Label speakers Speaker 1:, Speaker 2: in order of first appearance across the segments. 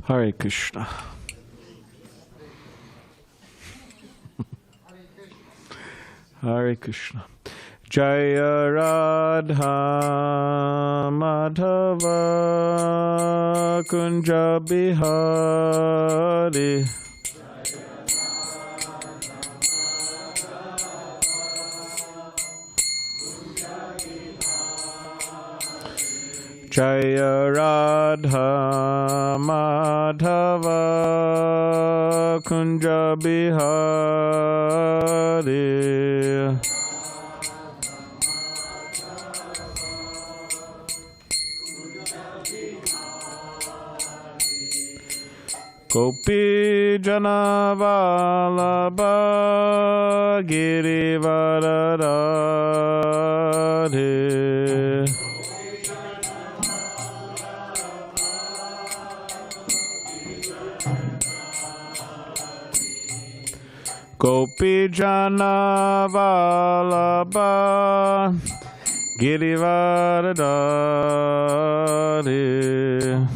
Speaker 1: Hare Krishna. Hare Krishna. Jaya Radha Madhava Kunja Bihari. Jaya Radha Madhava Kunja Bihari. Gopi Jana Vallabha Girivaradhare. Gopi Jana Vallabha Girivaradhare.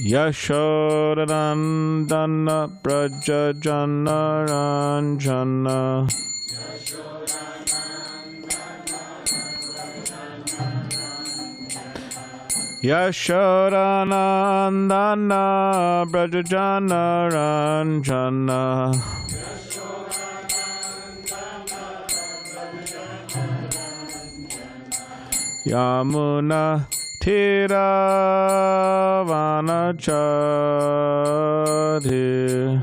Speaker 1: Yashodanandana Braja Jana Ranjana. Yashodanandana Braja Jana Ranjana. Yamuna Tiravanachari.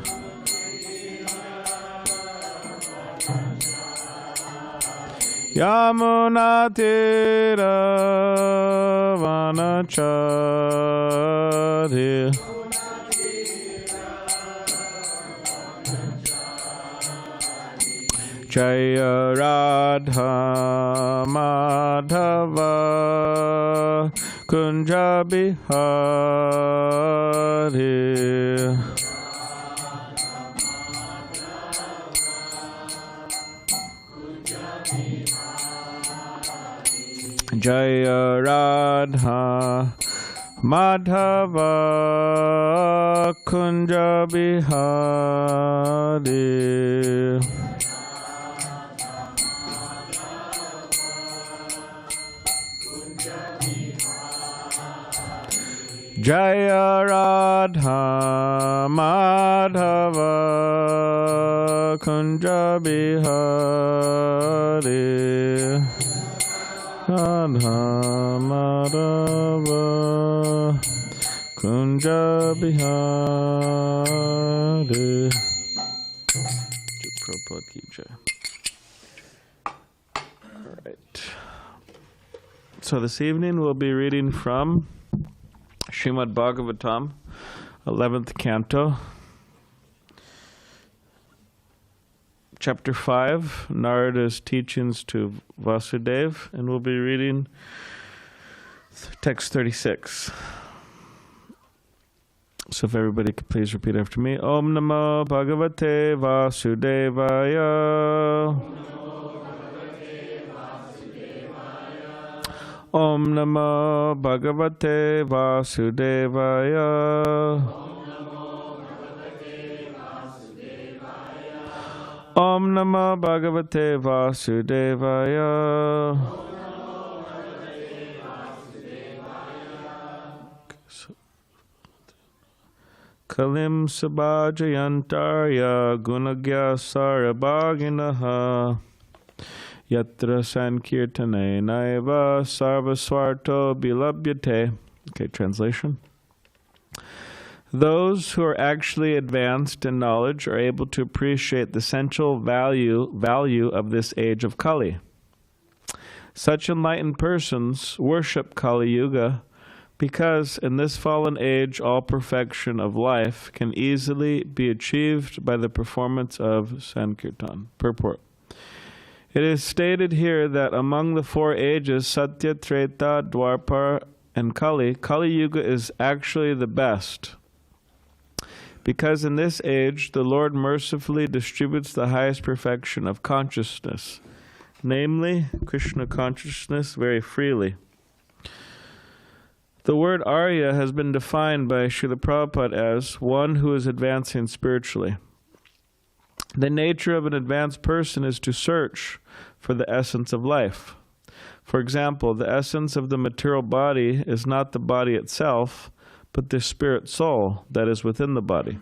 Speaker 1: Yamuna Tiravanachari. Jaya Radha Madhava Kunja Bihari. Jaya Radha Madhava Kunja Bihari. Jaya Radha Madhava Kunja Bihari. Radha Madhava Kunja Bihari. Prabhupada ki jai. All right. So this evening we'll be reading from Srimad Bhagavatam, 11th Canto, Chapter 5, Narada's teachings to Vasudeva, and we'll be reading text 36. So if everybody could please repeat after me. Om Namo Bhagavate Vasudevaya. Om Namo Bhagavate Vasudevaya. Om Namo Bhagavate Vasudevaya. Kalim Sabhajayantarya Gunagya Sarabhaginaha. Yatra Saṅkīrtana Naiva Sarvasvarto Bilabhyate. Okay, translation. Those who are actually advanced in knowledge are able to appreciate the essential value of this age of Kali. Such enlightened persons worship Kali-yuga because in this fallen age all perfection of life can easily be achieved by the performance of Saṅkīrtana. Purport. It is stated here that among the four ages, Satya, Tretā, Dvāpara, and Kali, Kali-yuga is actually the best, because in this age the Lord mercifully distributes the highest perfection of consciousness, namely Krishna consciousness, very freely. The word Arya has been defined by Srila Prabhupada as one who is advancing spiritually. The nature of an advanced person is to search for the essence of life. For example, the essence of the material body is not the body itself, but the spirit soul that is within the body.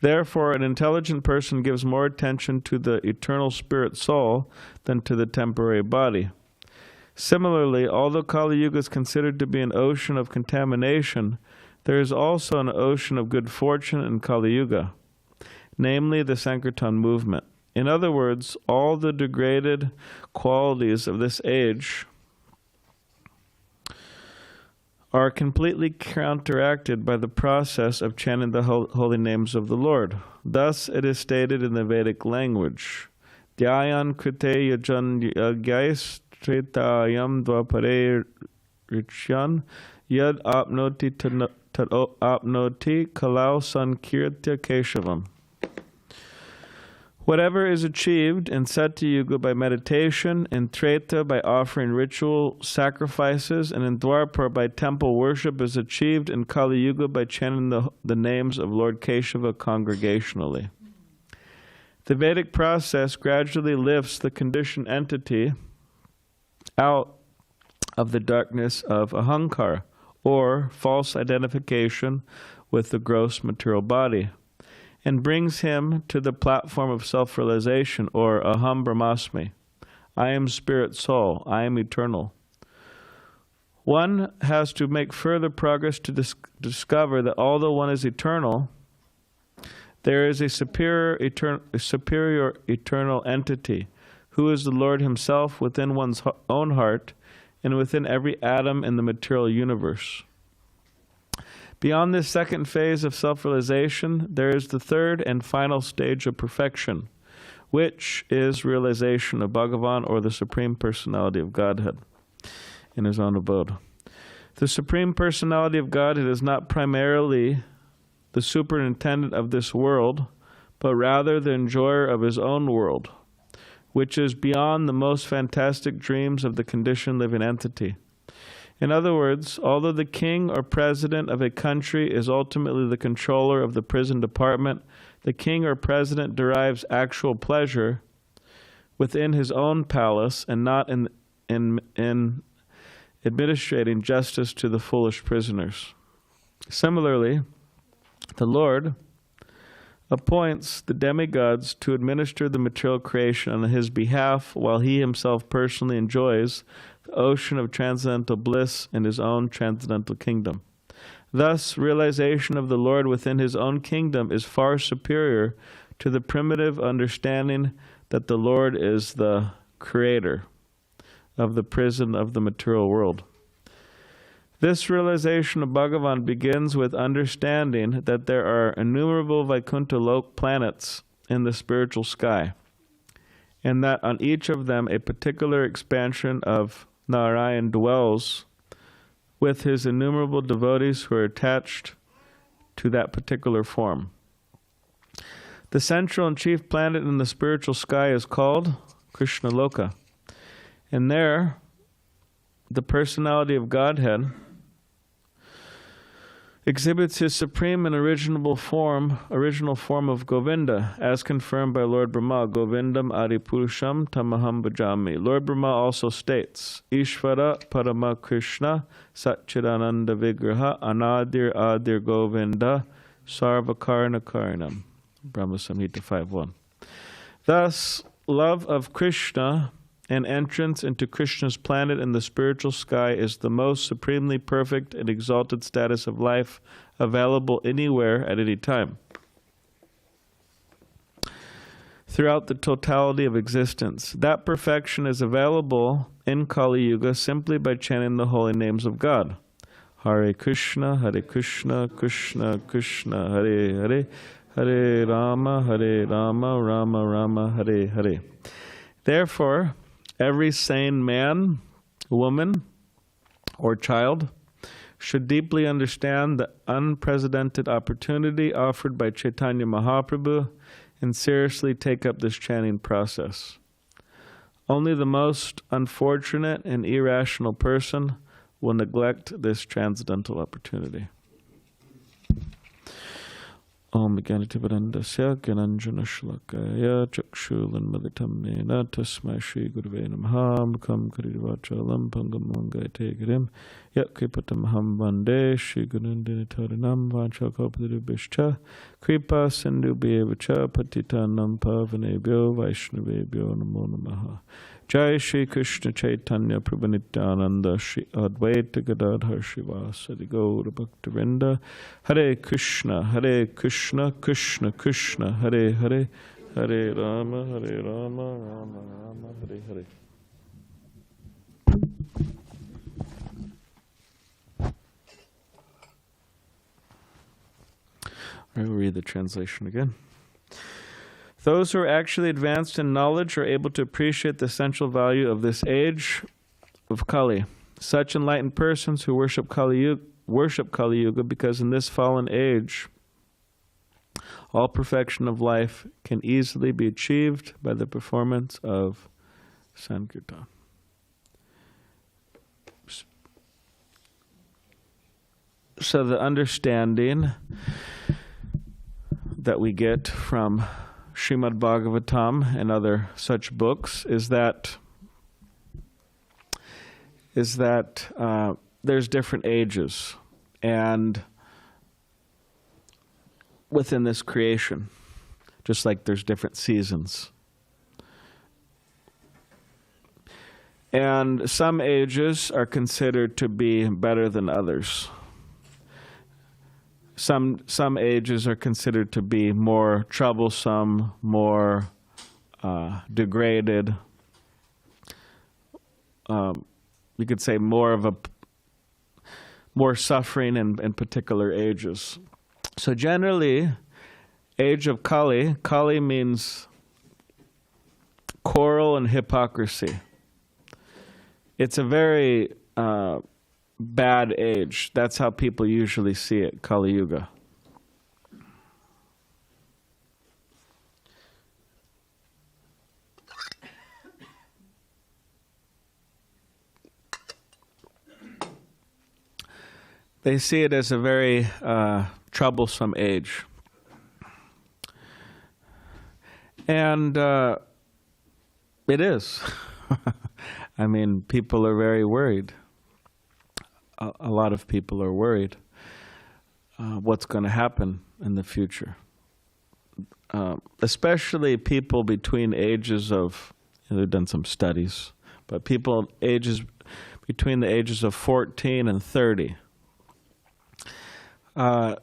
Speaker 1: Therefore, an intelligent person gives more attention to the eternal spirit soul than to the temporary body. Similarly, although Kali-yuga is considered to be an ocean of contamination, there is also an ocean of good fortune in Kali-yuga, namely the Saṅkīrtana movement. In other words, all the degraded qualities of this age are completely counteracted by the process of chanting the holy names of the Lord. Thus it is stated in the Vedic language, Dhyayan krite yajan yagyais Tretā Dvāpare richyan yad apnoti tad apnoti kalau Saṅkīrtana Keśavam. Whatever is achieved in Satya-yuga by meditation, in Tretā by offering ritual sacrifices, and in Dvāpara by temple worship is achieved in Kali-yuga by chanting the names of Lord Keśava congregationally. The Vedic process gradually lifts the conditioned entity out of the darkness of ahankara, or false identification with the gross material body, and brings him to the platform of self-realization, or aham brahmasmi. I am spirit soul, I am eternal. One has to make further progress to discover that although one is eternal, there is a superior eternal entity, who is the Lord himself within one's own heart and within every atom in the material universe. Beyond this second phase of self-realization, there is the third and final stage of perfection, which is realization of Bhagavan, or the Supreme Personality of Godhead, in his own abode. The Supreme Personality of Godhead is not primarily the superintendent of this world, but rather the enjoyer of his own world, which is beyond the most fantastic dreams of the conditioned living entity. In other words, although the king or president of a country is ultimately the controller of the prison department, the king or president derives actual pleasure within his own palace and not in administrating justice to the foolish prisoners. Similarly, the Lord appoints the demigods to administer the material creation on his behalf, while he himself personally enjoys the ocean of transcendental bliss in his own transcendental kingdom. Thus, realization of the Lord within his own kingdom is far superior to the primitive understanding that the Lord is the creator of the prison of the material world. This realization of Bhagavan begins with understanding that there are innumerable Vaikuntha Lok planets in the spiritual sky, and that on each of them a particular expansion of Narayan dwells with his innumerable devotees who are attached to that particular form. The central and chief planet in the spiritual sky is called Krishna Loka, and there the personality of Godhead exhibits his supreme and original form of Govinda, as confirmed by Lord Brahma, Govindam Adipurusham Tamaham Bhajami. Lord Brahma also states, Ishvara Parama Krishna Satchidananda Vigraha Anadir Adir Govinda Sarvakarna Karanam. Brahma Samhita 5.1. Thus, love of Krishna and entrance into Krishna's planet in the spiritual sky is the most supremely perfect and exalted status of life available anywhere at any time, throughout the totality of existence. That perfection is available in Kali-yuga simply by chanting the holy names of God. Hare Krishna, Krishna Krishna, Hare Hare, Hare Rama, Rama Rama, Hare Hare. Therefore, every sane man, woman, or child should deeply understand the unprecedented opportunity offered by Chaitanya Mahaprabhu and seriously take up this chanting process. Only the most unfortunate and irrational person will neglect this transcendental opportunity. Om Gyanativarandasya Gyananjana Shlakaya Chakshulanmaditam Mena Tasmai Shri Gurve Namaha Mukam Karirivachalam Pangam Mangaite Girim Yat Kripatam Ham Vande Shri Gurundini Tarinam Vanchakalpadurubhishcha Kripa Sindhu Bhevacha Patitanam Pavanebhyo Vaishnavebhyo Namo Namaha. Jai Shri Krishna Chaitanya Prabhu Nityananda Shri Advaita Gadadhar Srivasadi Gaura Bhaktivinoda Hare Krishna Krishna Krishna Hare Hare Hare Rama Rama Rama Hare Hare. I will read the translation again. Those who are actually advanced in knowledge are able to appreciate the essential value of this age of Kali. Such enlightened persons who worship Kali-yuga because in this fallen age, all perfection of life can easily be achieved by the performance of Saṅkīrtana. So the understanding that we get from Srimad Bhagavatam and other such books is that there's different ages and within this creation, just like there's different seasons. And some ages are considered to be better than others. Some ages are considered to be more troublesome, more degraded. You could say more suffering in particular ages. So generally, age of Kali means quarrel and hypocrisy. It's a very bad age. That's how people usually see it, Kali-yuga. They see it as a very troublesome age. And it is. I mean, people are very worried. A lot of people are worried what's going to happen in the future. Especially people between ages of, they've done some studies, but people between the ages of 14 and 30. They're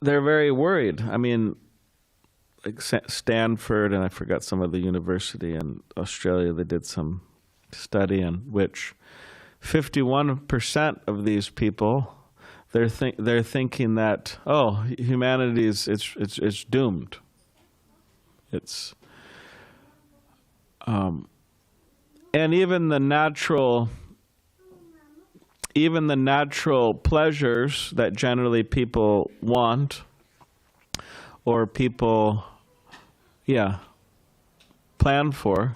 Speaker 1: very worried. I mean, like Stanford, and I forgot some of the university in Australia, they did some study in which 51% of these people, they're thinking that, oh, humanity it's doomed. It's and even the natural pleasures that generally people want, or people plan for,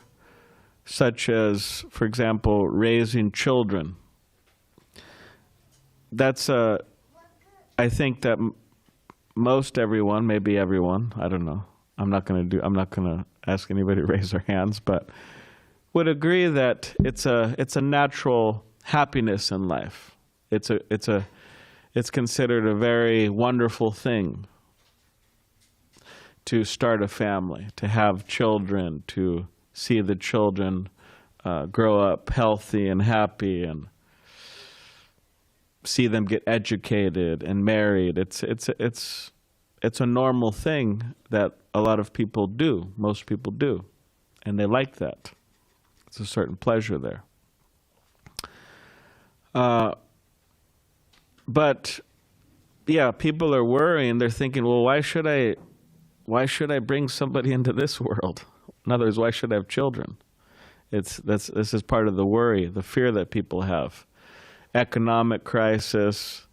Speaker 1: such as, for example, raising children. That's I think that most everyone, maybe everyone, I don't know. I'm not going to ask anybody to raise their hands, but would agree that it's a natural happiness in life. It's considered a very wonderful thing to start a family, to have children, to see the children grow up healthy and happy, and see them get educated and married. It's a normal thing that a lot of people do, most people do, and they like that. It's a certain pleasure there. But yeah, people are worrying. They're thinking, well, why should I bring somebody into this world? In other words, why should I have children? This is part of the worry, the fear that people have. economic crisis,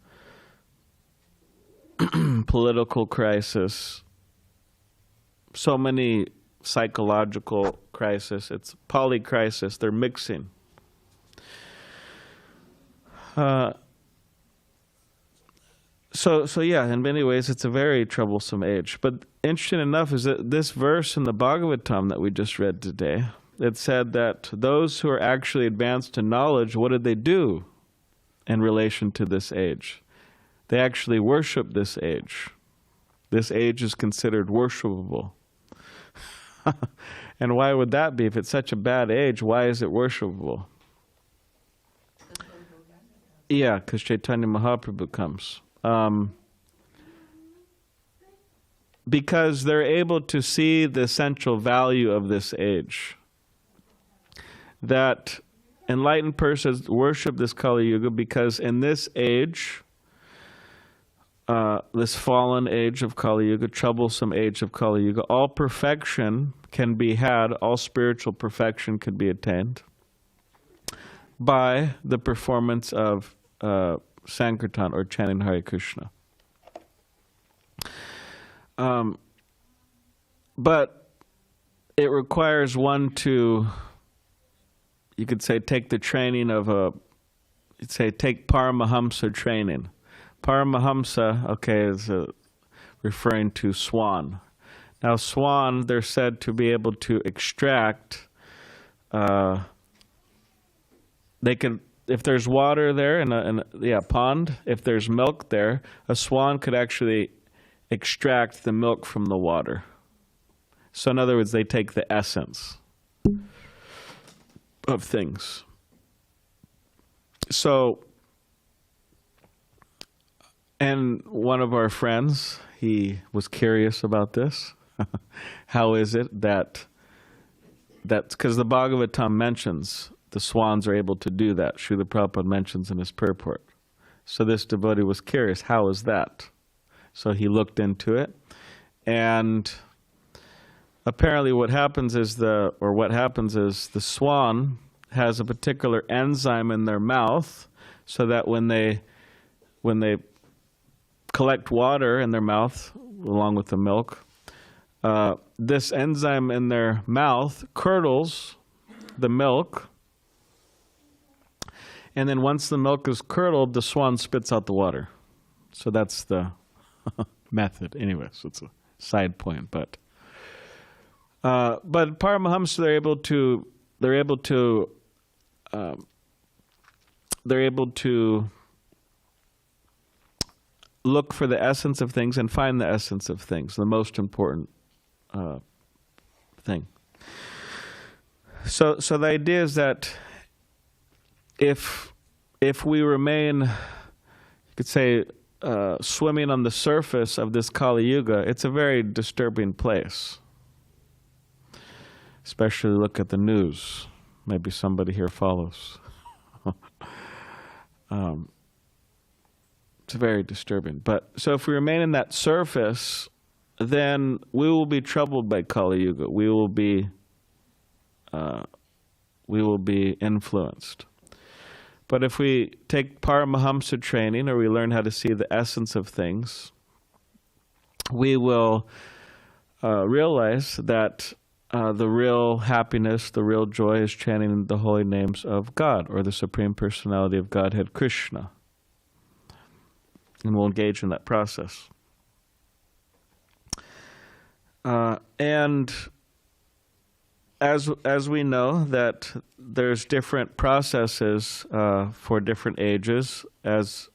Speaker 1: political crisis, so many psychological crisis. It's polycrisis. They're mixing. So yeah, in many ways, it's a very troublesome age. But interesting enough is that this verse in the Bhagavatam that we just read today, it said that those who are actually advanced in knowledge, what did they do in relation to this age? They actually worship this age. This age is considered worshipable. And why would that be? If it's such a bad age, why is it worshipable? Yeah, because Chaitanya Mahaprabhu comes. Because they're able to see the essential value of this age. That enlightened persons worship this Kali-yuga because in this age, this fallen age of Kali-yuga, troublesome age of Kali-yuga, all perfection can be had, all spiritual perfection could be attained by the performance of Saṅkīrtana, or chanting Hare Krishna. But it requires one to, you could say, take the training of take Paramahamsa training. Paramahamsa, okay, is referring to swan. Now swan, they're said to be able to extract, they can, if there's water there in a pond, if there's milk there, a swan could actually extract the milk from the water. So in other words, they take the essence of things. So, and one of our friends, he was curious about this. How is it that because the Bhagavatam mentions the swans are able to do that. Srila Prabhupada mentions in his purport. So this devotee was curious, how is that? So he looked into it, and apparently what happens is the swan has a particular enzyme in their mouth, so that when they collect water in their mouth along with the milk, this enzyme in their mouth curdles the milk, and then once the milk is curdled, the swan spits out the water. So that's the method. Anyways, it's a side point, but Paramahamsa, they're able to look for the essence of things and find the essence of things, the most important thing. So the idea is that if we remain, you could say, swimming on the surface of this Kali-yuga, it's a very disturbing place. Especially look at the news. Maybe somebody here follows. It's very disturbing. But so if we remain in that surface, then we will be troubled by Kali-yuga. We will be influenced. But if we take Paramahamsa training, or we learn how to see the essence of things, we will realize that the real happiness, the real joy is chanting the holy names of God, or the Supreme Personality of Godhead, Krishna. And we'll engage in that process. And as we know that there's different processes for different ages, as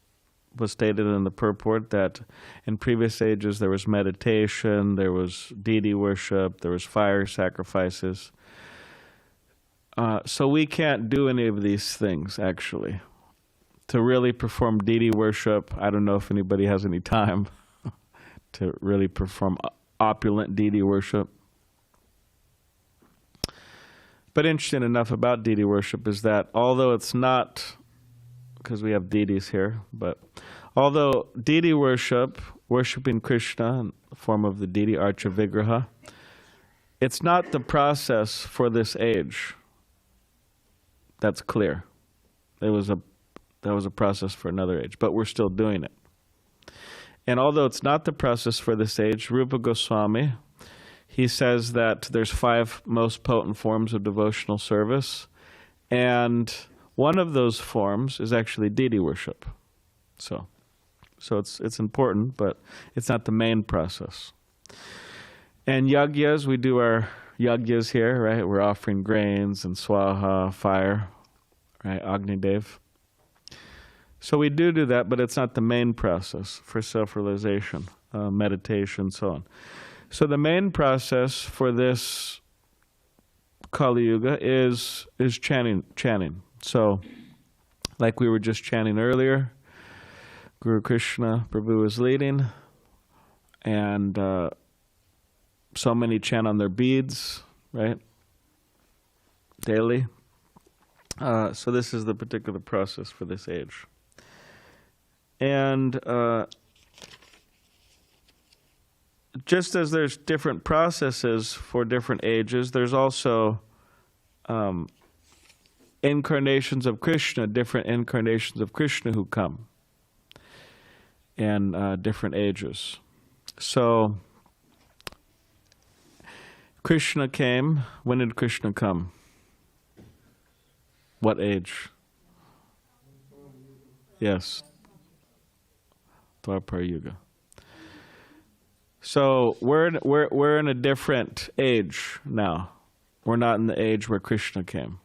Speaker 1: was stated in the purport, that in previous ages there was meditation, there was deity worship, there was fire sacrifices. So we can't do any of these things, actually. To really perform deity worship, I don't know if anybody has any time to really perform opulent deity worship. But interesting enough about deity worship is that although it's not, because we have deities here, but although deity worship, worshiping Krishna in the form of the deity Archa Vigraha, it's not the process for this age. That's clear. It was That was a process for another age, but we're still doing it. And although it's not the process for this age, Rupa Goswami, he says that there's 5 most potent forms of devotional service, and one of those forms is actually deity worship. So it's important, but it's not the main process. And yagyas, we do our yagyas here, right? We're offering grains and swaha, fire, right? Agni Dev. So we do that, but it's not the main process for self-realization, meditation, so on. So the main process for this Kali-yuga is chanting. So, like we were just chanting earlier, Guru Krishna, Prabhu is leading, and so many chant on their beads, right? Daily. So this is the particular process for this age. And just as there's different processes for different ages, there's also incarnations of Krishna, different incarnations of Krishna who come in different ages. So Krishna came. When did Krishna come? What age? Yes. Dvāpara Yuga. So we're in a different age now. We're not in the age where Krishna came,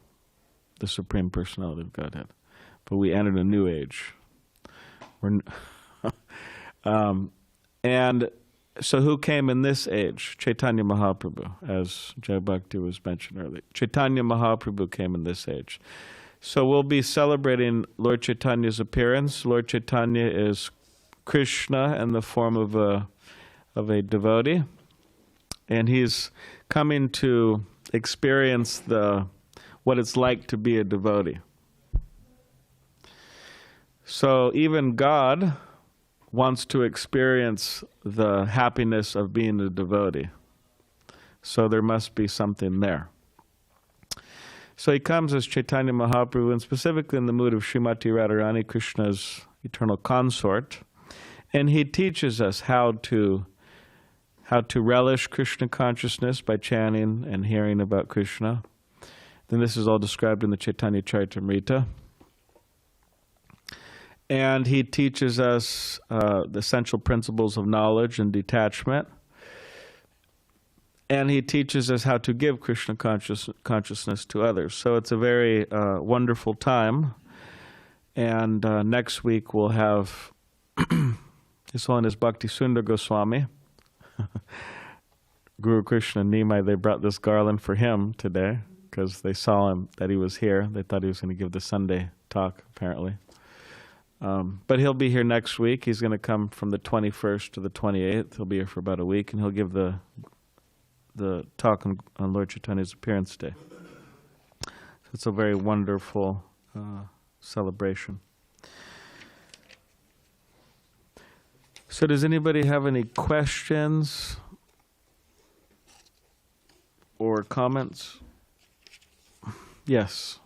Speaker 1: the Supreme Personality of Godhead, but we entered a new age. And so who came in this age? Chaitanya Mahaprabhu, as Jai Bhakti was mentioned earlier. Chaitanya Mahaprabhu came in this age. So we'll be celebrating Lord Chaitanya's appearance. Lord Chaitanya is Krishna in the form of a devotee, and he's coming to experience what it's like to be a devotee. So even God wants to experience the happiness of being a devotee. So there must be something there. So he comes as Chaitanya Mahaprabhu, and specifically in the mood of Srimati Radharani, Krishna's eternal consort, and he teaches us how to relish Krishna consciousness by chanting and hearing about Krishna. Then this is all described in the Chaitanya Charitamrita. And he teaches us the essential principles of knowledge and detachment. And he teaches us how to give Krishna consciousness to others. So it's a very wonderful time. And next week we'll have His Holiness Bhakti Sundar Goswami. Guru Krishna and Nimai, they brought this garland for him today because they saw him, that he was here. They thought he was going to give the Sunday talk, apparently. But he'll be here next week. He's going to come from the 21st to the 28th. He'll be here for about a week, and he'll give the talk on Lord Chaitanya's appearance day. So it's a very wonderful celebration. So does anybody have any questions or comments? Yes.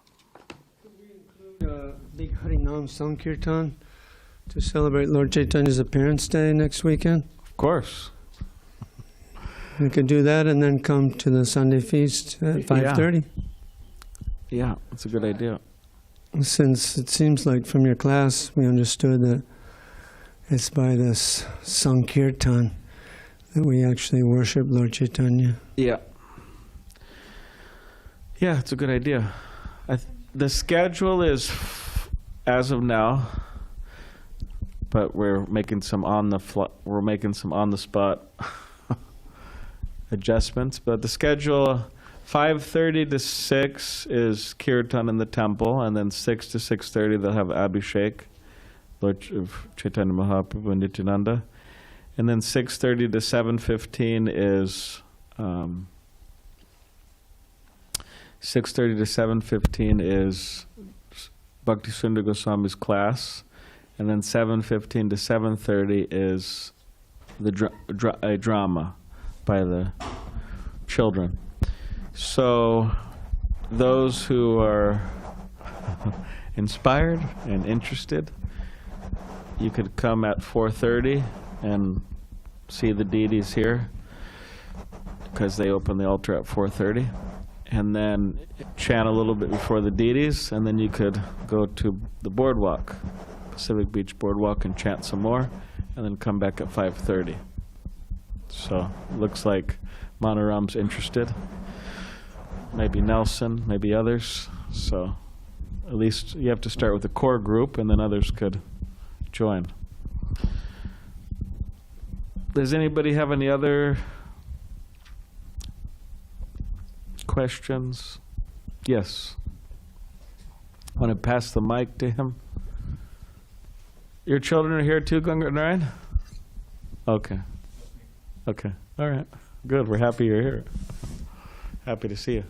Speaker 2: Could we include a big Harinam Saṅkīrtana to celebrate Lord Chaitanya's appearance day next weekend?
Speaker 1: Of course.
Speaker 2: We could do that and then come to the Sunday feast at 5:30.
Speaker 1: Yeah, that's a good idea.
Speaker 2: Since it seems like from your class we understood that it's by this Saṅkīrtana that we actually worship Lord Chaitanya.
Speaker 1: Yeah. Yeah, it's a good idea. The schedule is as of now, but we're making some on the spot adjustments. But the schedule, 5:30 to 6 is Kirtan in the temple, and then 6 to 6:30 they'll have Abhishek, Lord of Chaitanya Mahaprabhu and Nityananda. And then 6:30 to 7:15 is 6:30 to 7:15 is Bhakti Sundar Goswami's class, and then 7:15 to 7:30 is a drama by the children. So those who are inspired and interested, you could come at 4:30 and see the deities here, because they open the altar at 4:30, and then chant a little bit before the deities, and then you could go to the boardwalk, Pacific Beach Boardwalk, and chant some more, and then come back at 5:30. So looks like Manoram's interested. Maybe Nelson, maybe others. So at least you have to start with a core group, and then others could join. Does anybody have any other questions? Yes. Want to pass the mic to him? Your children are here too, Gangadharan? Okay. Okay. All right. Good. We're happy you're here. Happy to see you.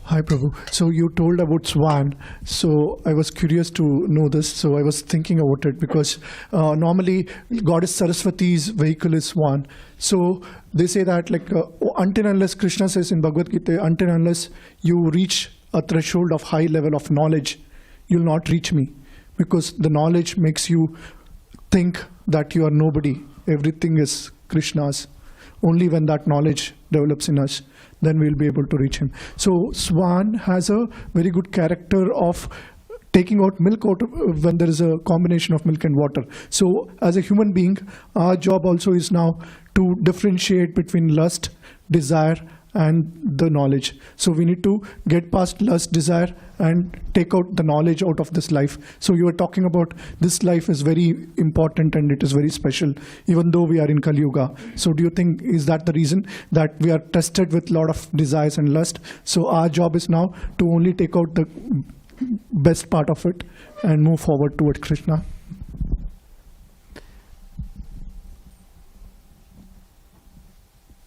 Speaker 3: Hi, Prabhu. So you told about Swan. So I was curious to know this. So I was thinking about it because normally Goddess Saraswati's vehicle is Swan. So they say that until unless, Krishna says in Bhagavad Gita, until unless you reach a threshold of high level of knowledge, you'll not reach me. Because the knowledge makes you think that you are nobody. Everything is Krishna's. Only when that knowledge develops in us, then we'll be able to reach him. So Swan has a very good character of taking out milk out when there is a combination of milk and water. So as a human being, our job also is now to differentiate between lust, desire, and the knowledge. So we need to get past lust, desire, and take out the knowledge out of this life. So you were talking about this life is very important and it is very special, even though we are in Kali-yuga. So do you think, is that the reason that we are tested with a lot of desires and lust? So our job is now to only take out the best part of it and move forward toward Krishna?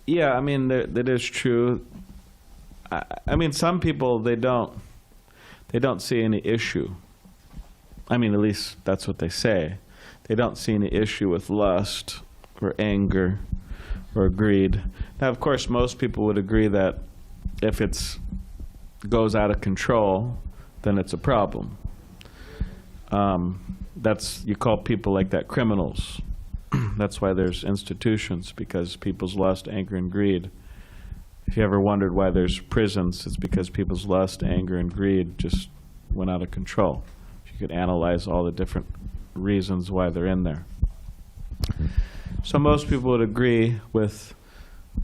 Speaker 1: Yeah, I mean, that is true. I mean, some people, they don't see any issue. I mean, at least that's what they say. They don't see any issue with lust or anger or greed. Now, of course, most people would agree that if it goes out of control, then it's a problem. You call people like that criminals. That's why there's institutions, because people's lust, anger, and greed. If you ever wondered why there's prisons, it's because people's lust, anger, and greed just went out of control. You could analyze all the different reasons why they're in there. So most people would agree with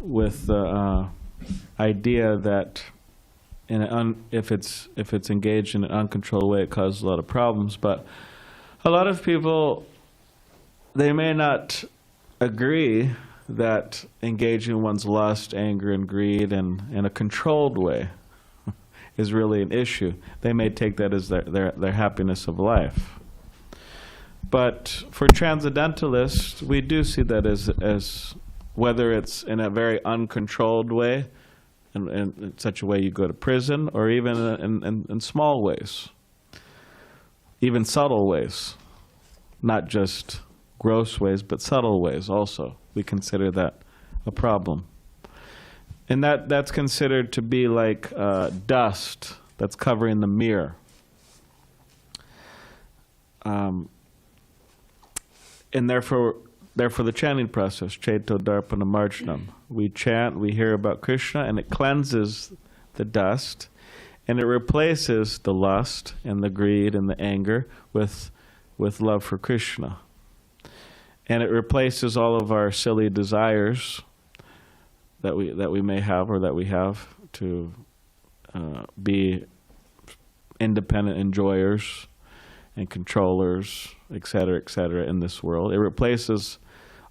Speaker 1: the idea that if it's engaged in an uncontrolled way, it causes a lot of problems. But a lot of people, they may not agree that engaging one's lust, anger, and greed in a controlled way is really an issue. They may take that as their happiness of life. But for transcendentalists, we do see that as whether it's in a very uncontrolled way, in such a way you go to prison, or even in small ways, even subtle ways, not just gross ways, but subtle ways also. We consider that a problem. And that's considered to be like dust that's covering the mirror. And therefore the chanting process, Chaito Darpana Marjanam. We chant, we hear about Krishna, and it cleanses the dust, and it replaces the lust and the greed and the anger with love for Krishna. And it replaces all of our silly desires that we may have, or that we have, to be independent enjoyers and controllers, etc., in this world. It replaces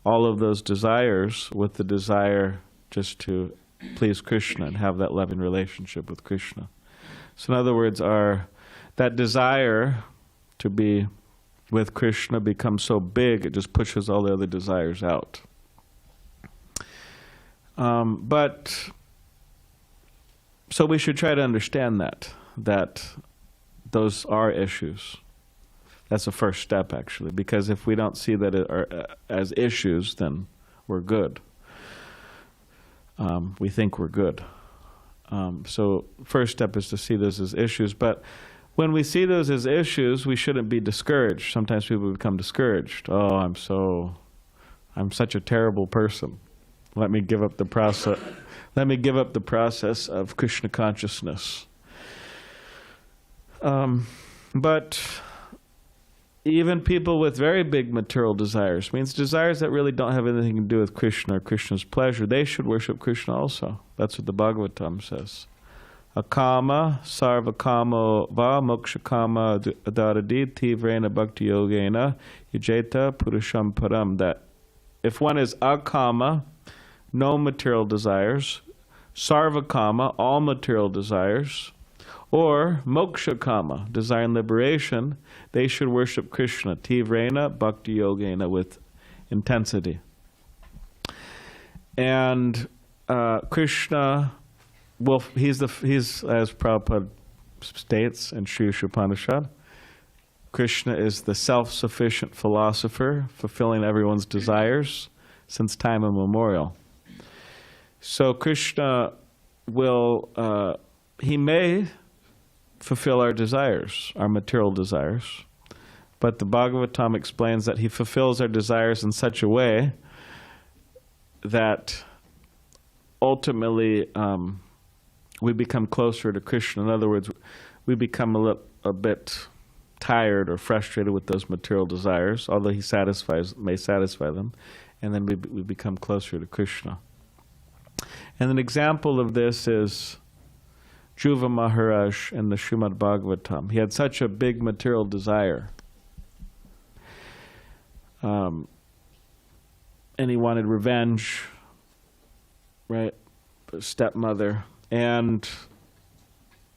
Speaker 1: all of those desires with the desire just to please Krishna and have that loving relationship with Krishna. So in other words, that desire to be with Krishna becomes so big, it just pushes all the other desires out. So we should try to understand that those are issues. That's the first step, actually, because if we don't see that as issues, then we're good. We think we're good. So first step is to see those as issues. But when we see those as issues, we shouldn't be discouraged. Sometimes people become discouraged. Oh, I'm such a terrible person. Let me give up the process. Let me give up the process of Krishna consciousness. But even people with very big material desires, means desires that really don't have anything to do with Krishna or Krishna's pleasure, they should worship Krishna also. That's what the Bhagavatam says. Akama sarva kamo va moksha kama adaradi tivrena bhakti yogena yajeta purusham param. That if one is akama, no material desires, sarva kama, all material desires, or moksha kama, desiring liberation, they should worship Krishna, tivrena bhakti yogena, with intensity. And Krishna, well, he's as Prabhupada states in Sri Upanishad, Krishna is the self-sufficient philosopher, fulfilling everyone's desires since time immemorial. So Krishna will, he may fulfill our desires, our material desires, but the Bhagavatam explains that he fulfills our desires in such a way that ultimately we become closer to Krishna. In other words, we become a bit tired or frustrated with those material desires, although he may satisfy them, and then we become closer to Krishna. And an example of this is Dhruva Maharaj in the Srimad Bhagavatam. He had such a big material desire. And he wanted revenge, right? Stepmother. And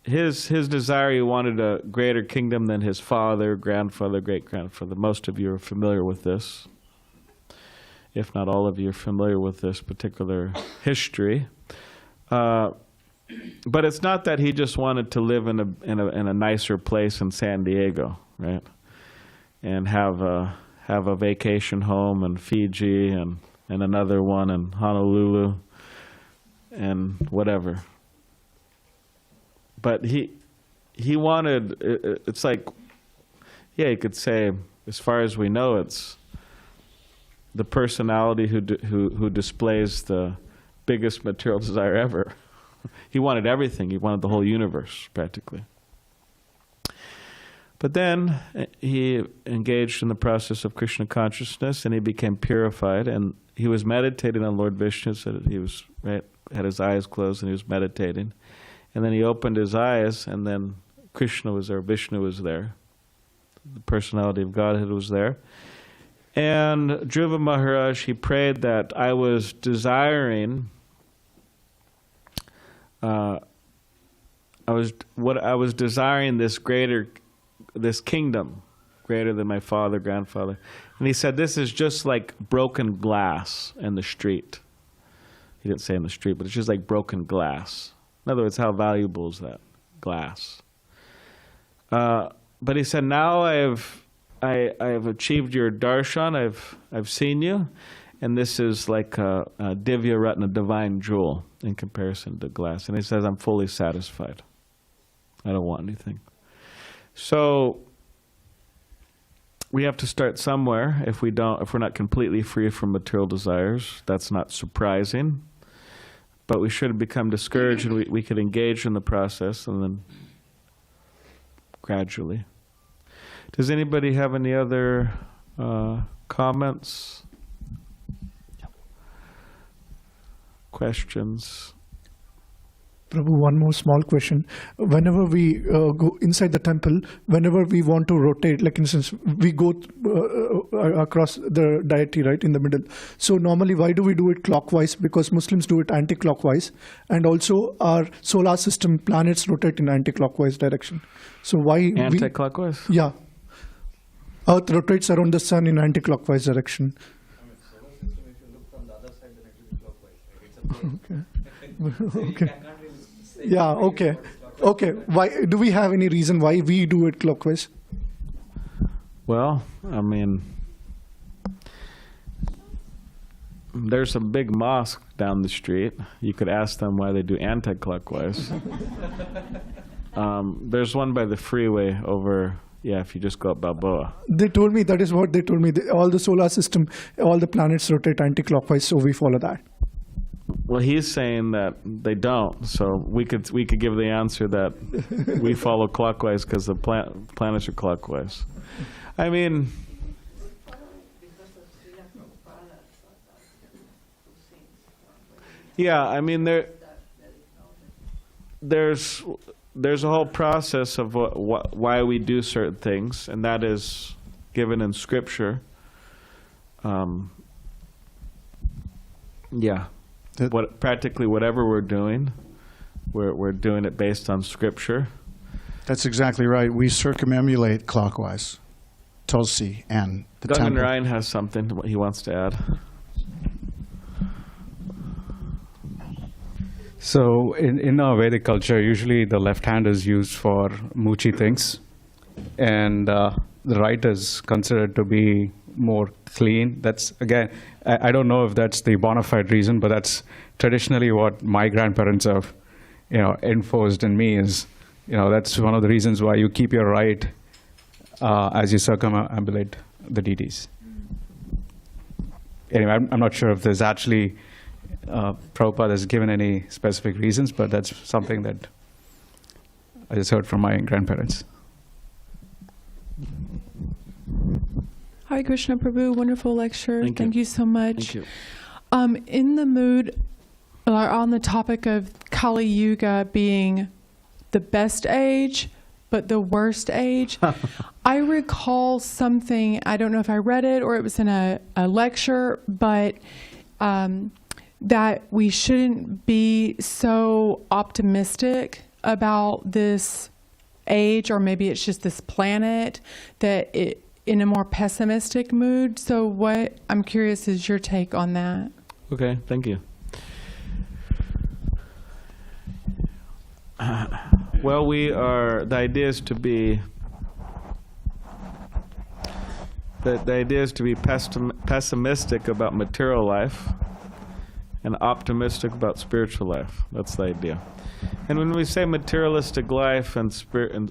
Speaker 1: his desire, he wanted a greater kingdom than his father, grandfather, great-grandfather. Most of you are familiar with this. If not all of you are familiar with this particular history. But it's not that he just wanted to live in a nicer place in San Diego, right? And have a vacation home in Fiji and another one in Honolulu and whatever. But he wanted, it's like, yeah, you could say, as far as we know, it's the personality who displays the biggest material desire ever. He wanted everything. He wanted the whole universe, practically. But then he engaged in the process of Krishna consciousness, and he became purified. And he was meditating on Lord Vishnu, so that he was had his eyes closed, and he was meditating. And then he opened his eyes, and then Krishna was there, Vishnu was there, the personality of Godhead was there. And Dhruva Maharaj, he prayed that I was desiring. I was desiring this kingdom, greater than my father, grandfather. And he said, this is just like broken glass in the street. He didn't say in the street, but it's just like broken glass. In other words, how valuable is that glass? But he said, now I have achieved your darshan, I've seen you, and this is like a Divya Ratna, divine jewel, in comparison to glass. And he says, I'm fully satisfied. I don't want anything. So we have to start somewhere. If we're not completely free from material desires, that's not surprising. But we shouldn't become discouraged, and we could engage in the process, and then gradually. Does anybody have any other comments? Questions?
Speaker 3: Prabhu, one more small question. Whenever we go inside the temple, whenever we want to rotate, like in instance, we go across the deity, right, in the middle. So normally, why do we do it clockwise? Because Muslims do it anti-clockwise. And also our solar system planets rotate in anti-clockwise direction. So why
Speaker 1: anti-clockwise?
Speaker 3: Yeah. Earth rotates around the sun in anti-clockwise direction.
Speaker 4: Solar system, if you look from the other side, then it will be clockwise. Right? It's a
Speaker 3: Okay.
Speaker 4: so
Speaker 3: Okay.
Speaker 4: you can't really say
Speaker 3: Yeah, okay. Okay. Why do we have any reason why we do it clockwise?
Speaker 1: Well, I mean, there's a big mosque down the street. You could ask them why they do anti-clockwise. There's one by the freeway over, if you just go up Balboa.
Speaker 3: They told me, that is what they told me. All the solar system, all the planets rotate anti-clockwise, so we follow that.
Speaker 1: Well, he's saying that they don't, so we could give the answer that we follow clockwise because the planets are clockwise. I mean, yeah, I mean there's a whole process of why we do certain things, and that is given in Scripture. Practically whatever we're doing, we're doing it based on Scripture.
Speaker 5: That's exactly right. We circumambulate clockwise, Tulsi and the
Speaker 1: Gungan
Speaker 5: temple.
Speaker 1: Ryan has something he wants to add.
Speaker 6: So in our Vedic culture, usually the left hand is used for muchi things, and the right is considered to be more clean. That's, again, I don't know if that's the bona fide reason, but that's traditionally what my grandparents have, enforced in me is, that's one of the reasons why you keep your right as you circumambulate the deities. Anyway, I'm not sure if there's actually Prabhupada has given any specific reasons, but that's something that I just heard from my grandparents.
Speaker 7: Hi, Krishna Prabhu. Wonderful lecture.
Speaker 1: Thank you.
Speaker 7: You so much.
Speaker 1: Thank you.
Speaker 7: In the mood, on the topic of Kali-yuga being the best age, but the worst age, I recall something, I don't know if I read it or it was in a lecture, but that we shouldn't be so optimistic about this age, or maybe it's just this planet, that it in a more pessimistic mood. So what I'm curious is your take on that.
Speaker 1: Okay, thank you. Well, the idea is to be pessimistic about material life and optimistic about spiritual life. That's the idea. And when we say materialistic life and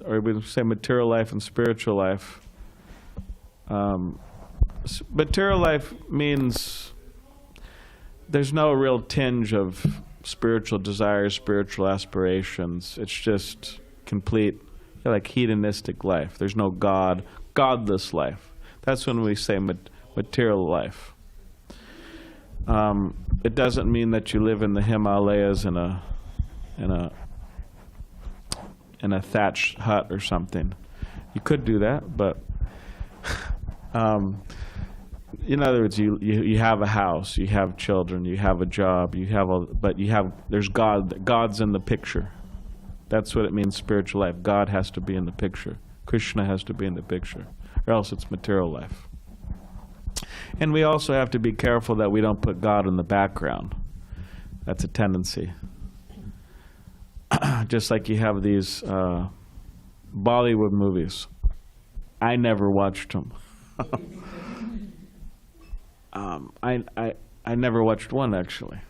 Speaker 1: or we say material life and spiritual life, material life means there's no real tinge of spiritual desires, spiritual aspirations. It's just complete, like hedonistic life. There's no God, godless life. That's when we say material life. It doesn't mean that you live in the Himalayas in a thatched hut or something. You could do that, but in other words, you have a house, you have children, you have a job, there's God. God's in the picture. That's what it means, spiritual life. God has to be in the picture. Krishna has to be in the picture, or else it's material life. And we also have to be careful that we don't put God in the background. That's a tendency. Just like you have these Bollywood movies. I never watched them. I never watched one, actually.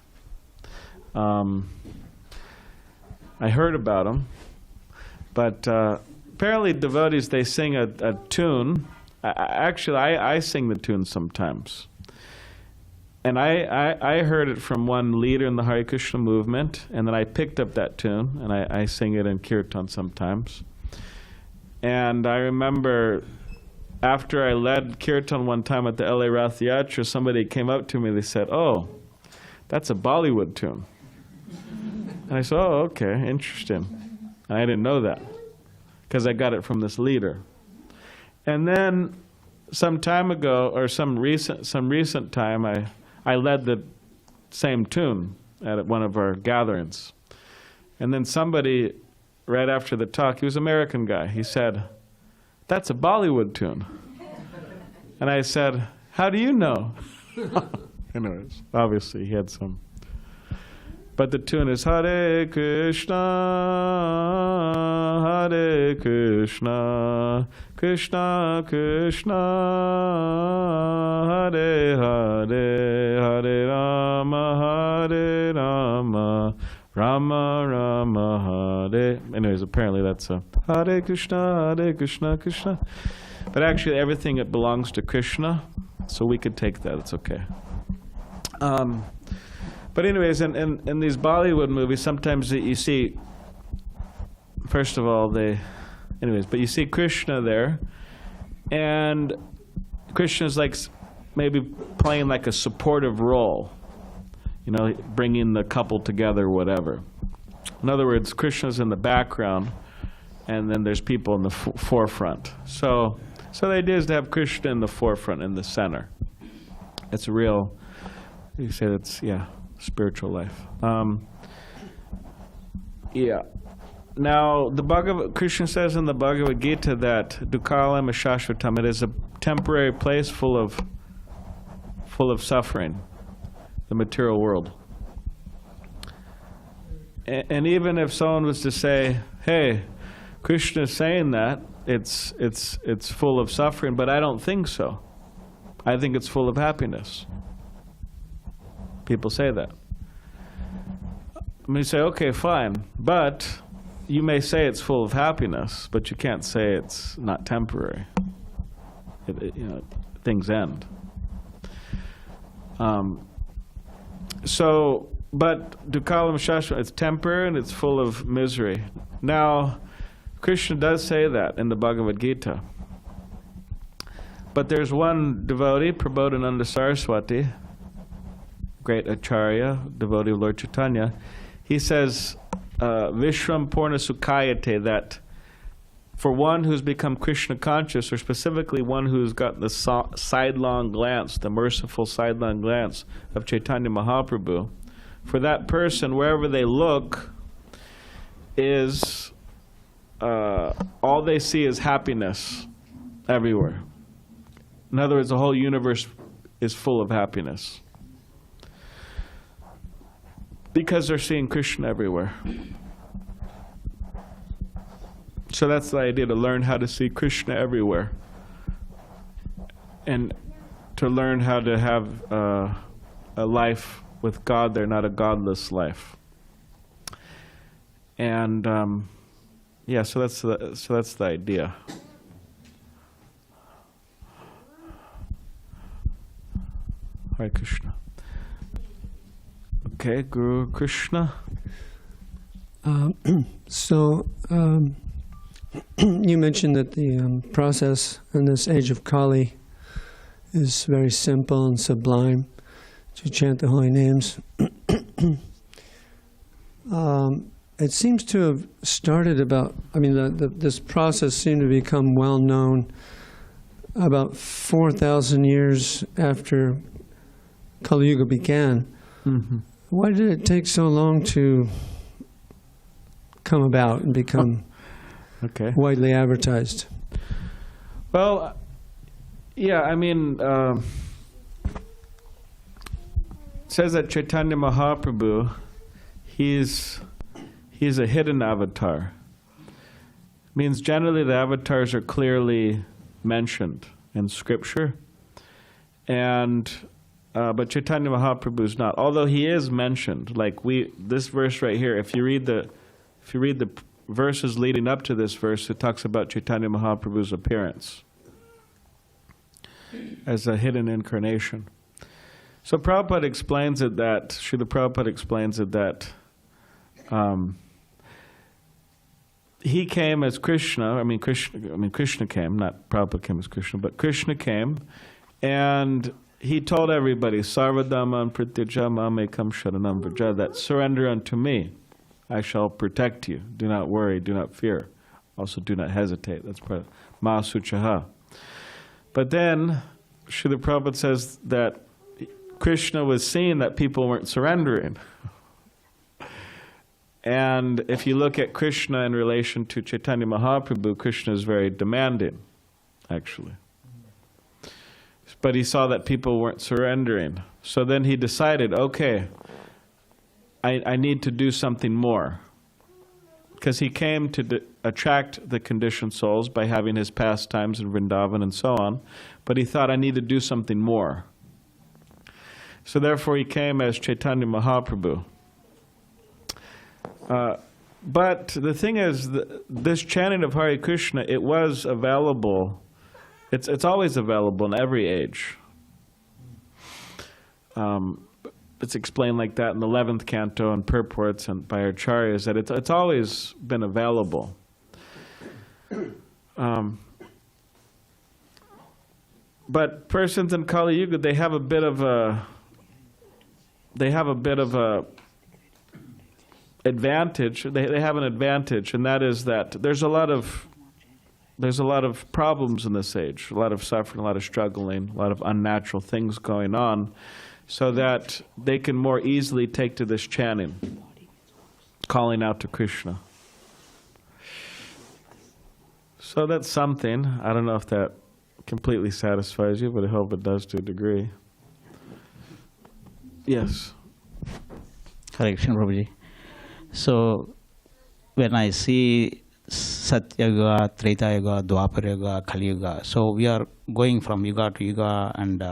Speaker 1: I heard about them, but apparently devotees, they sing a tune. I sing the tune sometimes. And I heard it from one leader in the Hare Krishna movement, and then I picked up that tune, and I sing it in Kirtan sometimes. And I remember after I led Kirtan one time at the LA Rath Yatra, somebody came up to me, they said, "Oh, that's a Bollywood tune." And I said, "Oh, okay, interesting." And I didn't know that, because I got it from this leader. And then some time ago, or some recent time, I led the same tune at one of our gatherings. And then somebody, right after the talk, he was an American guy, he said, "That's a Bollywood tune." And I said, "How do you know?" Anyways, obviously he had some But the tune is Hare Krishna, Hare Krishna, Krishna Krishna, Hare Hare, Hare Rama, Hare Rama, Rama Rama, Hare. Anyways, apparently that's a Hare Krishna, Krishna. But actually everything it belongs to Krishna, so we could take that, it's okay. But anyways, in these Bollywood movies, sometimes you see, first of all, but you see Krishna there, and Krishna's like maybe playing like a supportive role, you know, bringing the couple together, whatever. In other words, Krishna's in the background, and then there's people in the forefront. So the idea is to have Krishna in the forefront, in the center. It's a real, you say that's, yeah, spiritual life. Yeah. Now, Krishna says in the Bhagavad Gita that Dukkalam Ashashvatam, it is a temporary place full of suffering, the material world. And even if someone was to say, hey, Krishna is saying that, it's full of suffering, but I don't think so. I think it's full of happiness. People say that. I mean, you say, okay, fine, but you may say it's full of happiness, but you can't say it's not temporary. Things end. But Dukkalam Shashva, it's temporary and it's full of misery. Now, Krishna does say that in the Bhagavad Gita. But there's one devotee, Prabodhananda Saraswati, great Acharya, devotee of Lord Chaitanya, he says, Vishram Purna Sukhayate, that for one who's become Krishna conscious, or specifically one who's got the sidelong glance, the merciful sidelong glance of Chaitanya Mahaprabhu, for that person, wherever they look, is all they see is happiness everywhere. In other words, the whole universe is full of happiness. Because they're seeing Krishna everywhere. So that's the idea, to learn how to see Krishna everywhere. And to learn how to have a life with God there, not a godless life. And yeah, so that's the idea. Hare Krishna. Okay, Guru Krishna.
Speaker 2: You mentioned that the process in this age of Kali is very simple and sublime, to chant the holy names. It seems to have started this process seemed to become well known about 4,000 years after Kali-yuga began.
Speaker 1: Mm-hmm.
Speaker 2: Why did it take so long to come about and become widely advertised?
Speaker 1: Well, yeah, I mean, it says that Chaitanya Mahaprabhu, he's a hidden avatar. It means generally the avatars are clearly mentioned in scripture, and but Chaitanya Mahaprabhu is not. Although he is mentioned, like this verse right here. If you read the verses leading up to this verse, it talks about Chaitanya Mahaprabhu's appearance as a hidden incarnation. So Prabhupada explains it that Srila Prabhupada explains it that he came as Krishna. Krishna came, not Prabhupada came as Krishna, but Krishna came, and he told everybody, Sarvadhamam Prityaja Mamekam Sharanam Vraja, that surrender unto me, I shall protect you. Do not worry, do not fear. Also do not hesitate. That's part of Ma Suchaha. But then Srila Prabhupada says that Krishna was seeing that people weren't surrendering. And if you look at Krishna in relation to Chaitanya Mahaprabhu, Krishna is very demanding, actually. But he saw that people weren't surrendering. So then he decided, okay, I need to do something more. Because he came to attract the conditioned souls by having his pastimes in Vrindavan and so on, but he thought, I need to do something more. So therefore he came as Chaitanya Mahaprabhu. But the thing is, this chanting of Hare Krishna, it was available. It's always available in every age. It's explained like that in the 11th canto and purports and by acharyas, that it's always been available. But persons in Kali-yuga, they have a bit of a advantage. They have an advantage, and that is that there's a lot of problems in this age, a lot of suffering, a lot of struggling, a lot of unnatural things going on, so that they can more easily take to this chanting, calling out to Krishna. So that's something. I don't know if that completely satisfies you, but I hope it does to a degree. Yes.
Speaker 8: Hare Krishna, Prabhuji. So when I see Satya-yuga, Tretā-yuga, Dvāpara-yuga, Kali-yuga, so we are going from yuga to yuga, and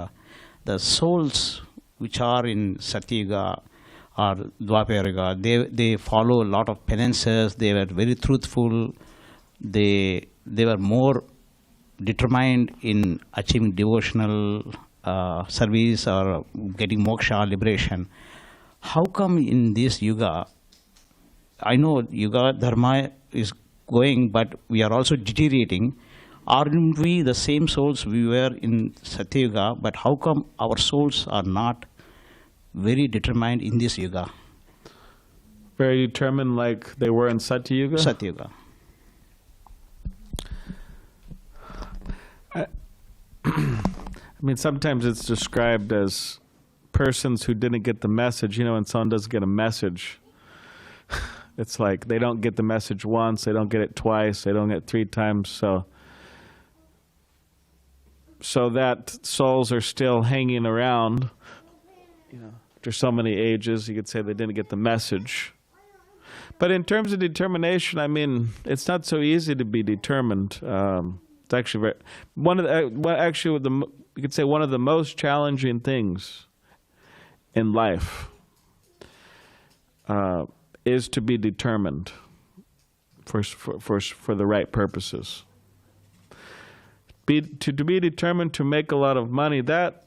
Speaker 8: the souls which are in Satya-yuga or Dvāpara-yuga, they follow a lot of penances, they were very truthful, they were more determined in achieving devotional service or getting moksha, liberation. How come in this yuga, I know yuga dharma is going, but we are also deteriorating. Aren't we the same souls we were in Satya-yuga, but how come our souls are not very determined in this yuga?
Speaker 1: Very determined like they were in Satya-yuga?
Speaker 8: Satya-yuga.
Speaker 1: I mean, sometimes it's described as persons who didn't get the message. You know, when someone doesn't get a message, it's like they don't get the message once, they don't get it twice, they don't get it 3 times. So that souls are still hanging around. You know, after so many ages, you could say they didn't get the message. But in terms of determination, I mean, it's not so easy to be determined. It's actually you could say one of the most challenging things in life is to be determined for the right purposes. To be determined to make a lot of money, that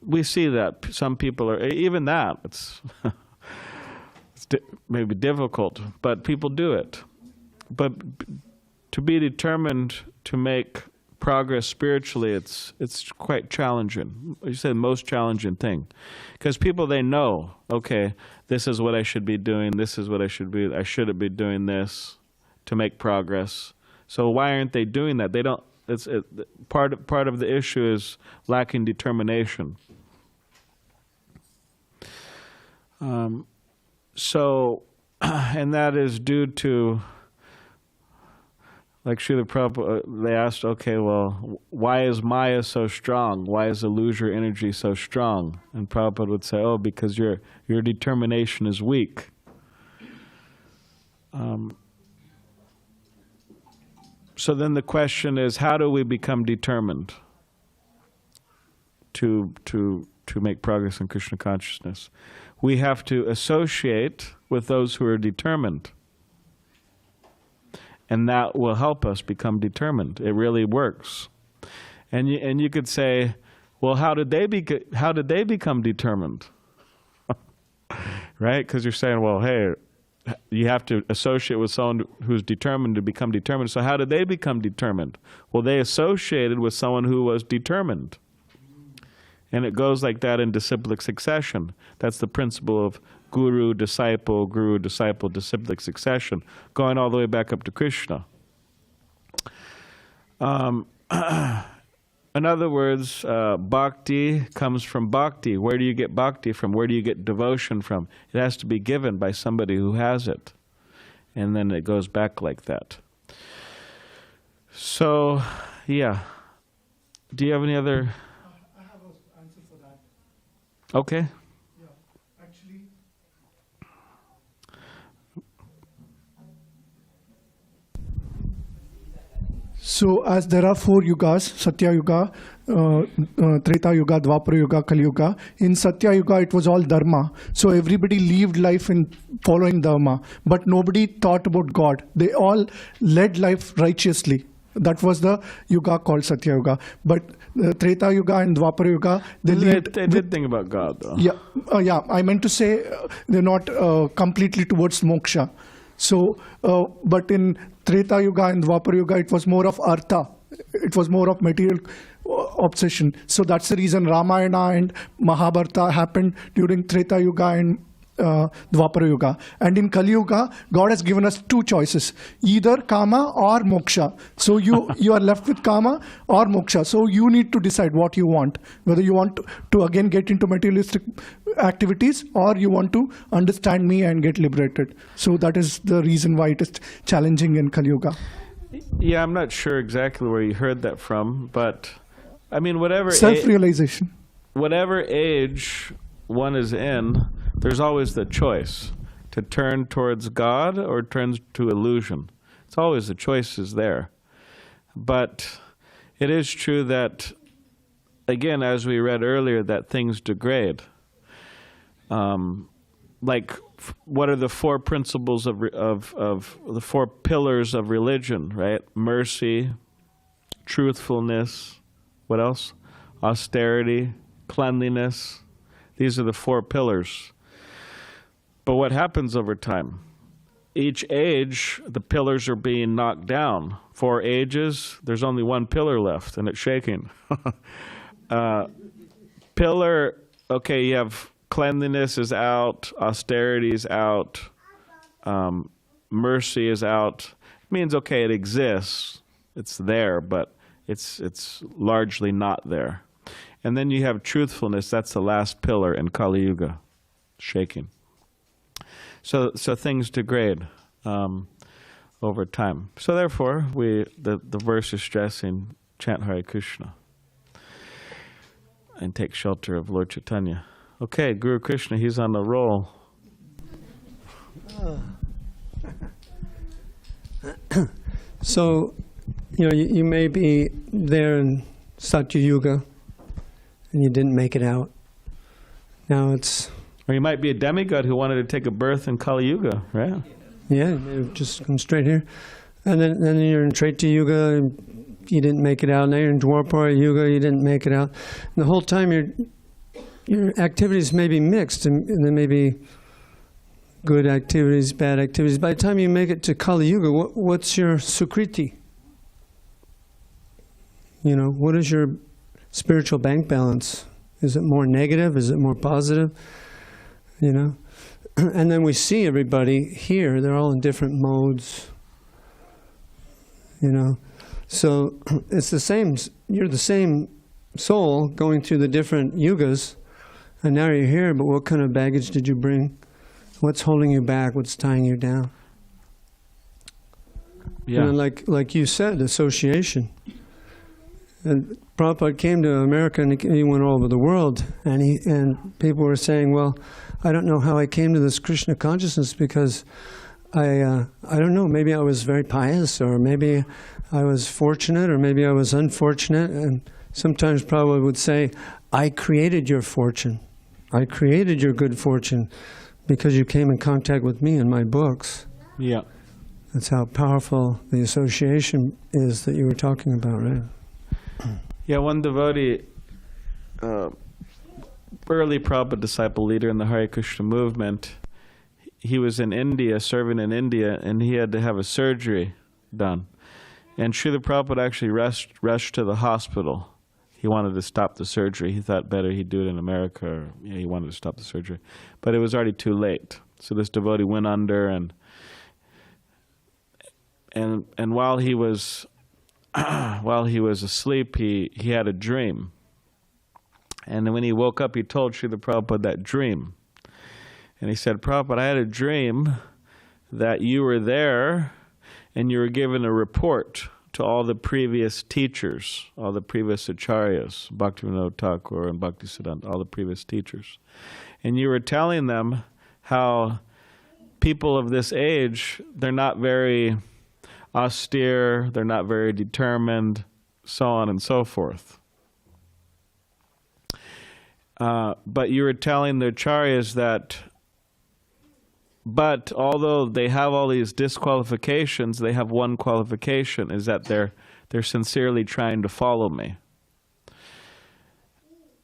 Speaker 1: we see that some people are, even that, it's maybe difficult, but people do it. But to be determined to make progress spiritually, it's quite challenging. You said the most challenging thing, because people, they know, okay, this is what I should be doing. This is what I should be doing this to make progress. So why aren't they doing that? They don't. Part of the issue is lacking determination. And that is due to, like Srila Prabhupada, they asked, okay, well, why is Maya so strong? Why is illusory energy so strong? And Prabhupada would say, oh, because your determination is weak. So then the question is, how do we become determined to make progress in Krishna consciousness? We have to associate with those who are determined. And that will help us become determined. It really works. And you could say, well, how did they become determined? Right? Because you're saying, well, hey, you have to associate with someone who's determined to become determined. So how did they become determined? Well, they associated with someone who was determined. And it goes like that in disciplic succession. That's the principle of guru, disciple, disciplic succession, going all the way back up to Krishna. In other words, bhakti comes from bhakti. Where do you get bhakti from? Where do you get devotion from? It has to be given by somebody who has it. And then it goes back like that. So, yeah. Do you have any other?
Speaker 3: I have an answer for that.
Speaker 1: Okay.
Speaker 3: Yeah, actually, So as there are 4 yugas, Satya-yuga, Tretā-yuga, Dvāpara-yuga, Kali-yuga. In Satya-yuga, it was all dharma. So everybody lived life in following dharma. But nobody thought about God. They all led life righteously. That was the yuga called Satya-yuga. But Tretā-yuga and Dvāpara-yuga, they
Speaker 1: did think about God, though.
Speaker 3: Yeah, I meant to say they're not completely towards moksha. So, but in Tretā-yuga and Dvāpara-yuga, it was more of artha. It was more of material obsession. So that's the reason Ramayana and Mahabharata happened during Tretā-yuga and Dvāpara-yuga. And in Kali-yuga, God has given us 2 choices, either kama or moksha. So you are left with kama or moksha. So you need to decide what you want, whether you want to again get into materialistic activities or you want to understand me and get liberated. So that is the reason why it is challenging in Kali-yuga.
Speaker 1: Yeah, I'm not sure exactly where you heard that from, but I mean, whatever
Speaker 3: self-realization,
Speaker 1: whatever age one is in, there's always the choice to turn towards God or turn to illusion. It's always the choice is there. But it is true that, again, as we read earlier, that things degrade. Like, what are the 4 principles of the 4 pillars of religion, right? Mercy, truthfulness, what else? Austerity, cleanliness. These are the 4 pillars. But what happens over time? Each age, the pillars are being knocked down. 4 ages, there's only 1 pillar left, and it's shaking. Pillar, okay, you have cleanliness is out, austerity is out, mercy is out. It means, okay, it exists, it's there, but it's largely not there. And then you have truthfulness, that's the last pillar in Kali-yuga, shaking. So things degrade over time. So therefore, the verse is stressing, chant Hare Krishna and take shelter of Lord Chaitanya. Okay, Guru Krishna, he's on the roll.
Speaker 2: So, you may be there in Satya-yuga and you didn't make it out. Now it's...
Speaker 1: Or you might be a demigod who wanted to take a birth in Kali-yuga, right?
Speaker 2: Yeah, just come straight here. And then you're in Tretā-yuga, you didn't make it out. Now you're in Dvāpara-yuga, you didn't make it out. And the whole time your activities may be mixed, and there may be good activities, bad activities. By the time you make it to Kali-yuga, what's your sukriti? What is your spiritual bank balance? Is it more negative? Is it more positive? And then we see everybody here, they're all in different modes. So it's the same, you're the same soul going through the different yugas, and now you're here, but what kind of baggage did you bring? What's holding you back? What's tying you down?
Speaker 1: Yeah.
Speaker 2: Like you said, association. And Prabhupada came to America and he went all over the world, and people were saying, well, I don't know how I came to this Krishna consciousness because I don't know, maybe I was very pious, or maybe I was fortunate, or maybe I was unfortunate. And sometimes Prabhupada would say, I created your fortune. I created your good fortune because you came in contact with me in my books.
Speaker 1: Yeah.
Speaker 2: That's how powerful the association is that you were talking about, right?
Speaker 1: Yeah, one devotee, early Prabhupada disciple leader in the Hare Krishna movement, he was in India, serving in India, and he had to have a surgery done. And Srila Prabhupada actually rushed to the hospital. He wanted to stop the surgery. He thought better he'd do it in America, or he wanted to stop the surgery. But it was already too late. So this devotee went under, and while he was asleep, he had a dream. And when he woke up, he told Srila Prabhupada that dream. And he said, Prabhupada, I had a dream that you were there and you were given a report to all the previous teachers, all the previous acharyas, Bhaktivinoda Thakur and Bhaktisiddhanta, all the previous teachers. And you were telling them how people of this age, they're not very austere, they're not very determined, so on and so forth. But you were telling the acharyas that, but although they have all these disqualifications, they have one qualification, is that they're sincerely trying to follow me.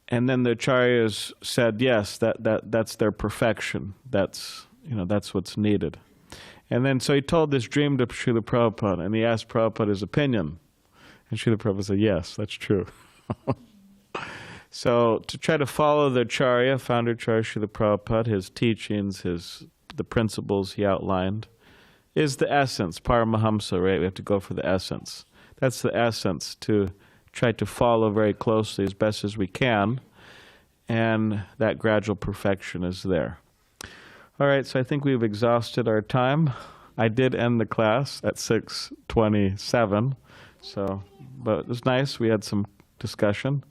Speaker 1: And then the acharyas said, yes, that's their perfection. That's what's needed. And then so he told this dream to Srila Prabhupada, and he asked Prabhupada his opinion. And Srila Prabhupada said, yes, that's true. So to try to follow the Acharya, founder Acharya Srila Prabhupada, his teachings, the principles he outlined, is the essence, Paramahamsa, right? We have to go for the essence. That's the essence, to try to follow very closely as best as we can, and that gradual perfection is there. All right, so I think we've exhausted our time. I did end the class at 6:27, but it was nice. We had some discussion,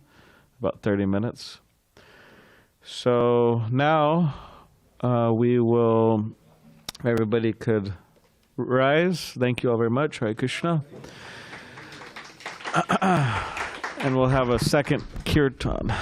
Speaker 1: about 30 minutes. So now everybody could rise. Thank you all very much. Hare Krishna. And we'll have a second kirtan.